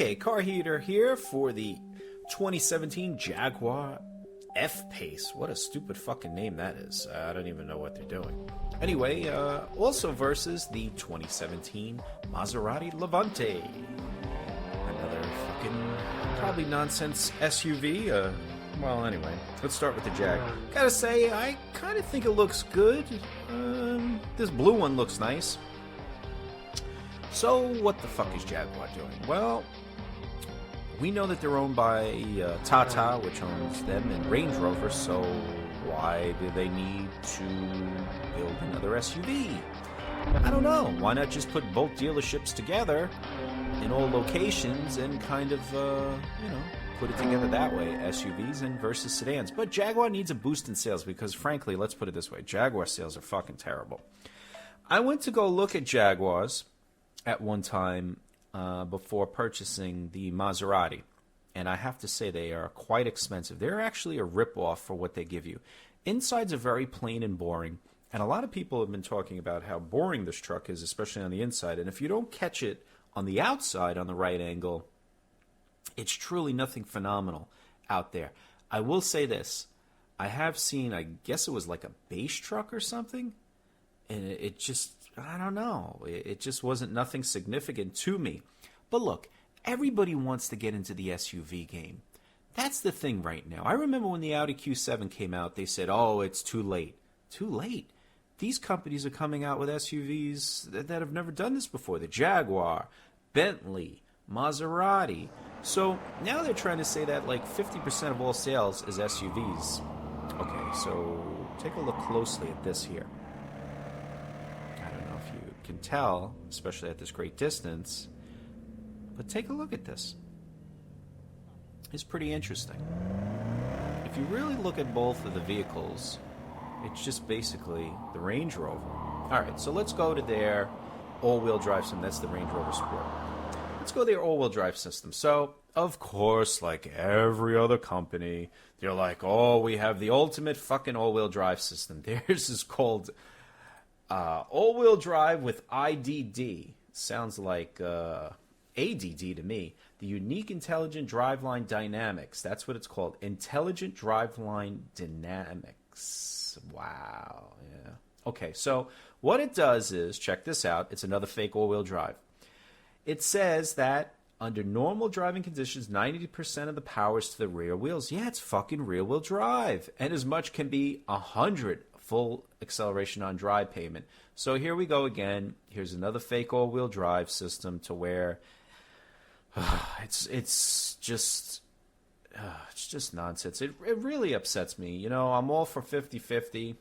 Okay, car heater here for the 2017 Jaguar F-Pace. What a stupid fucking name that is. I don't even know what they're doing. Anyway, also versus the 2017 Maserati Levante. Another fucking probably nonsense SUV. Well, anyway, let's start with the Jag. Gotta say, I kind of think it looks good. This blue one looks nice. So, what the fuck is Jaguar doing? Well, we know that they're owned by Tata, which owns them, and Range Rover, so why do they need to build another SUV? I don't know. Why not just put both dealerships together in all locations and kind of, put it together that way, SUVs and versus sedans. But Jaguar needs a boost in sales because, frankly, let's put it this way, Jaguar sales are fucking terrible. I went to go look at Jaguars at one time before purchasing the Maserati, and I have to say they are quite expensive. They're actually a rip-off for what they give you. Insides are very plain and boring, and a lot of people have been talking about how boring this truck is, especially on the inside, and if you don't catch it on the outside on the right angle, it's truly nothing phenomenal out there. I will say this. I have seen, I guess it was like a base truck or something, and it just, I don't know. It just wasn't nothing significant to me. But look, everybody wants to get into the SUV game. That's the thing right now. I remember when the Audi Q7 came out, they said, oh, it's too late. Too late? These companies are coming out with SUVs that have never done this before. The Jaguar, Bentley, Maserati. So now they're trying to say that like 50% of all sales is SUVs. Okay, so take a look closely at this here. I don't know if you can tell, especially at this great distance, but take a look at this. It's pretty interesting. If you really look at both of the vehicles, it's just basically the Range Rover. All right, so let's go to their all-wheel drive system. That's the Range Rover Sport. Let's go to their all-wheel drive system. So, of course, like every other company, they're like, oh, we have the ultimate fucking all-wheel drive system. Theirs is called all-wheel drive with IDD. Sounds like ADD to me. The Unique Intelligent Driveline Dynamics. That's what it's called. Intelligent Driveline Dynamics. Wow. Yeah. Okay, so what it does is, check this out. It's another fake all-wheel drive. It says that under normal driving conditions, 90% of the power is to the rear wheels. Yeah, it's fucking rear-wheel drive. And as much can be 100 full acceleration on drive payment. So here we go again. Here's another fake all-wheel drive system to where it's just nonsense. It really upsets me. You know, I'm all for 50-50.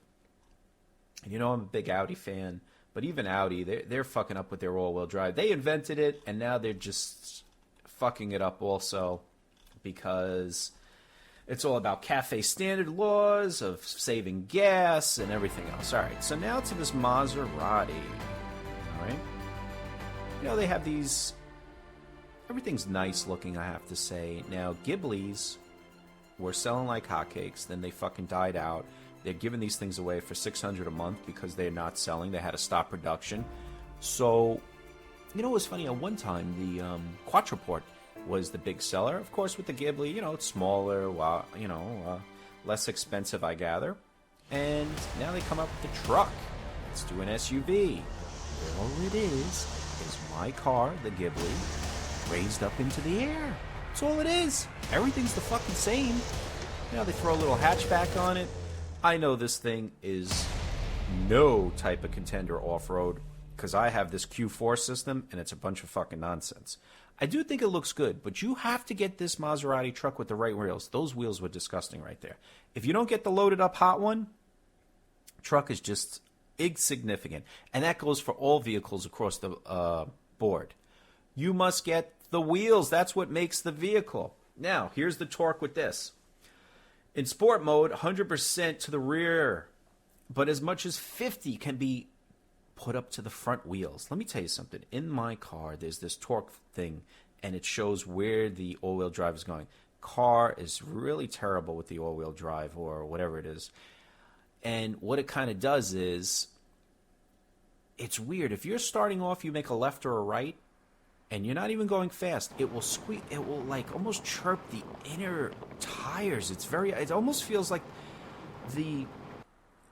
And you know I'm a big Audi fan. But even Audi, they're fucking up with their all-wheel drive. They invented it, and now they're just fucking it up also because it's all about cafe standard laws of saving gas and everything else. All right, so now to this Maserati. All right. You know, they have these... Everything's nice looking, I have to say. Now, Ghibli's were selling like hotcakes. Then they fucking died out. They're giving these things away for $600 a month because they're not selling. They had to stop production. So, you know, it was funny. At one time, the Quattraport was the big seller. Of course, with the Ghibli, you know, it's smaller, less expensive, I gather. And now they come up with the truck. Let's do an SUV. All it is my car, the Ghibli, raised up into the air. That's all it is. Everything's the fucking same. You know, they throw a little hatchback on it. I know this thing is no type of contender off-road because I have this Q4 system and it's a bunch of fucking nonsense. I do think it looks good, but you have to get this Maserati truck with the right wheels. Those wheels were disgusting right there. If you don't get the loaded up hot one, truck is just insignificant. And that goes for all vehicles across the board. You must get the wheels. That's what makes the vehicle. Now, here's the torque with this. In sport mode, 100% to the rear, but as much as 50 can be put up to the front wheels. Let me tell you something. In my car, there's this torque thing, and it shows where the all-wheel drive is going. Car is really terrible with the all-wheel drive or whatever it is. And what it kind of does is, it's weird. If you're starting off, you make a left or a right, and you're not even going fast, it will squeak. It will like almost chirp the inner tires. It almost feels like the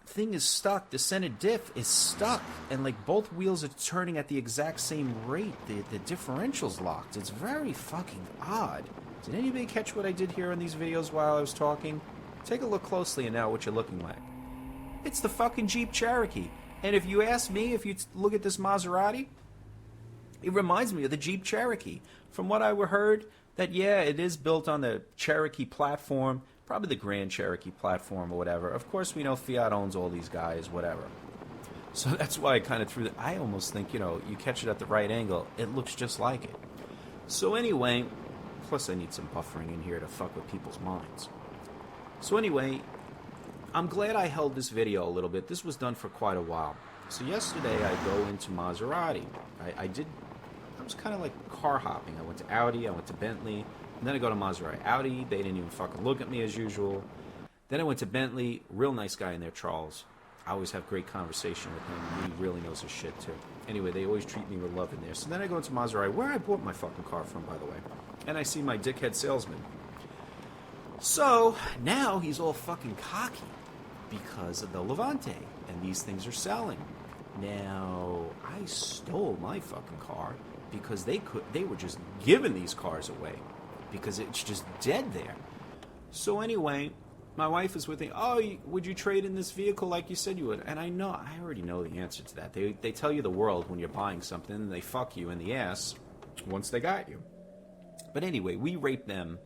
thing is stuck. The center diff is stuck, and like both wheels are turning at the exact same rate. The differential's locked. It's very fucking odd. Did anybody catch what I did here in these videos while I was talking? Take a look closely and now what you're looking like. It's the fucking Jeep Cherokee. And if you ask me, if you look at this Maserati, it reminds me of the Jeep Cherokee. From what I heard, that yeah, it is built on the Cherokee platform, probably the Grand Cherokee platform or whatever. Of course, we know Fiat owns all these guys, whatever. So that's why I kind of threw that. I almost think, you know, you catch it at the right angle, it looks just like it. So anyway, plus I need some buffering in here to fuck with people's minds. So anyway, I'm glad I held this video a little bit. This was done for quite a while. So yesterday I go into Maserati. I was kind of like car hopping. I went to Audi, I went to Bentley, and then I go to Maserati. Audi, they didn't even fucking look at me as usual. Then I went to Bentley, real nice guy in there, Charles. I always have great conversation with him. He really knows his shit too. Anyway, they always treat me with love in there. So then I go into Maserati, where I bought my fucking car from, by the way. And I see my dickhead salesman. So now he's all fucking cocky because of the Levante, and these things are selling. Now, I stole my fucking car because they were just giving these cars away because it's just dead there. So anyway, my wife is with me. Oh, would you trade in this vehicle like you said you would? And I already know the answer to that. They tell you the world when you're buying something, and they fuck you in the ass once they got you. But anyway, we raped them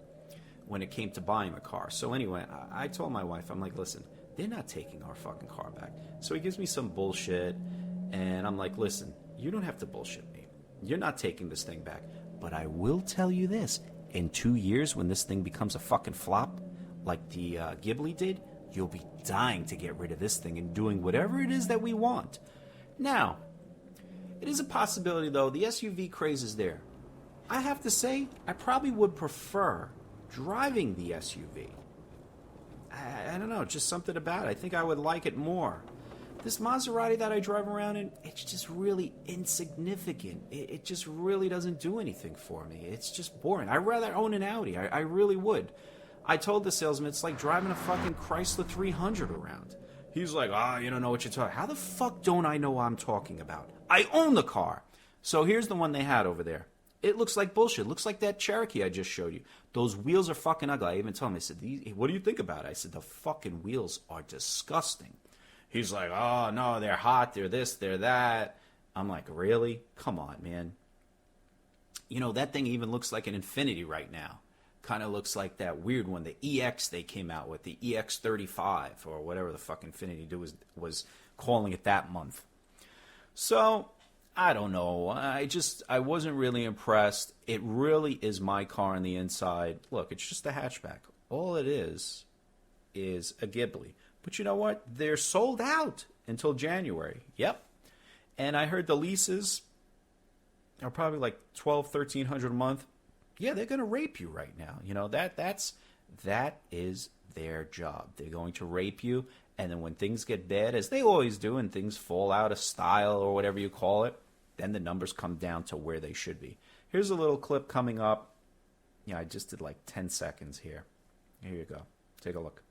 when it came to buying a car. So anyway, I told my wife, I'm like, listen, they're not taking our fucking car back. So he gives me some bullshit, and I'm like, listen, you don't have to bullshit me. You're not taking this thing back. But I will tell you this. In 2 years, when this thing becomes a fucking flop, like the Ghibli did, you'll be dying to get rid of this thing and doing whatever it is that we want. Now, it is a possibility, though. The SUV craze is there. I have to say, I probably would prefer driving the SUV. I don't know, just something about it. I think I would like it more. This Maserati that I drive around in, it's just really insignificant. It just really doesn't do anything for me. It's just boring. I'd rather own an Audi. I really would. I told the salesman, it's like driving a fucking Chrysler 300 around. He's like, you don't know what you're talking about. How the fuck don't I know what I'm talking about? I own the car. So here's the one they had over there. It looks like bullshit. It looks like that Cherokee I just showed you. Those wheels are fucking ugly. I even told him, I said, what do you think about it? I said, the fucking wheels are disgusting. He's like, oh, no, they're hot. They're this, they're that. I'm like, really? Come on, man. You know, that thing even looks like an Infiniti right now. Kind of looks like that weird one, the EX they came out with, the EX35, or whatever the fuck Infiniti was calling it that month. So, I don't know. I wasn't really impressed. It really is my car on the inside. Look, it's just a hatchback. All it is a Ghibli. But you know what? They're sold out until January. Yep. And I heard the leases are probably like $1,200, $1,300 a month. Yeah, they're going to rape you right now. You know, that is their job. They're going to rape you, and then when things get bad, as they always do, and things fall out of style or whatever you call it, then the numbers come down to where they should be. Here's a little clip coming up. Yeah, I just did like 10 seconds here. Here you go. Take a look.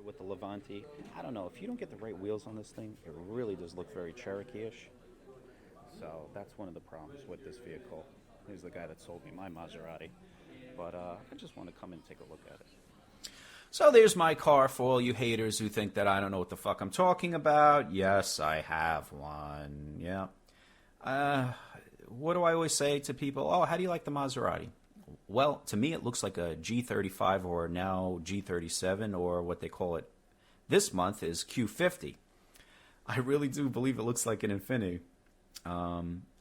With the Levante, I don't know, if you don't get the right wheels on this thing, it really does look very Cherokee-ish. So that's one of the problems with this vehicle. Here's the guy that sold me my Maserati. But I just want to come and take a look at it. So there's my car for all you haters who think that I don't know what the fuck I'm talking about. Yes, I have one. Yeah. What do I always say to people? Oh, how do you like the Maserati? Well, to me, it looks like a G35 or now G37 or what they call it this month is Q50. I really do believe it looks like an Infiniti.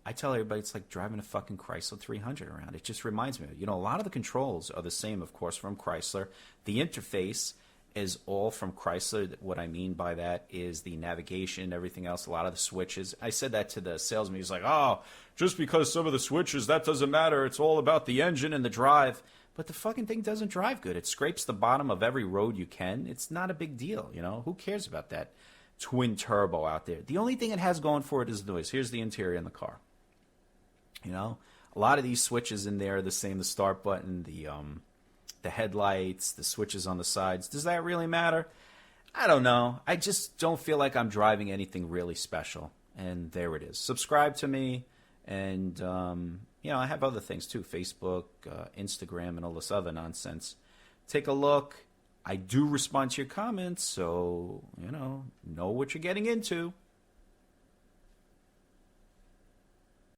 I tell everybody it's like driving a fucking Chrysler 300 around. It just reminds me. You know, a lot of the controls are the same, of course, from Chrysler. The interface is all from Chrysler. What I mean by that is the navigation, everything else, a lot of the switches. I said that to the salesman. He's like, oh, just because some of the switches, that doesn't matter. It's all about the engine and the drive. But the fucking thing doesn't drive good. It scrapes the bottom of every road you can. It's not a big deal, you know. Who cares about that twin turbo out there? The only thing it has going for it is the noise. Here's the interior in the car. You know, A lot of these switches in there are the same. The start button, the headlights, the switches on the sides. Does that really matter? I don't know. I just don't feel like I'm driving anything really special. And there it is. Subscribe to me. And, I have other things too. Facebook, Instagram, and all this other nonsense. Take a look. I do respond to your comments, so, know what you're getting into.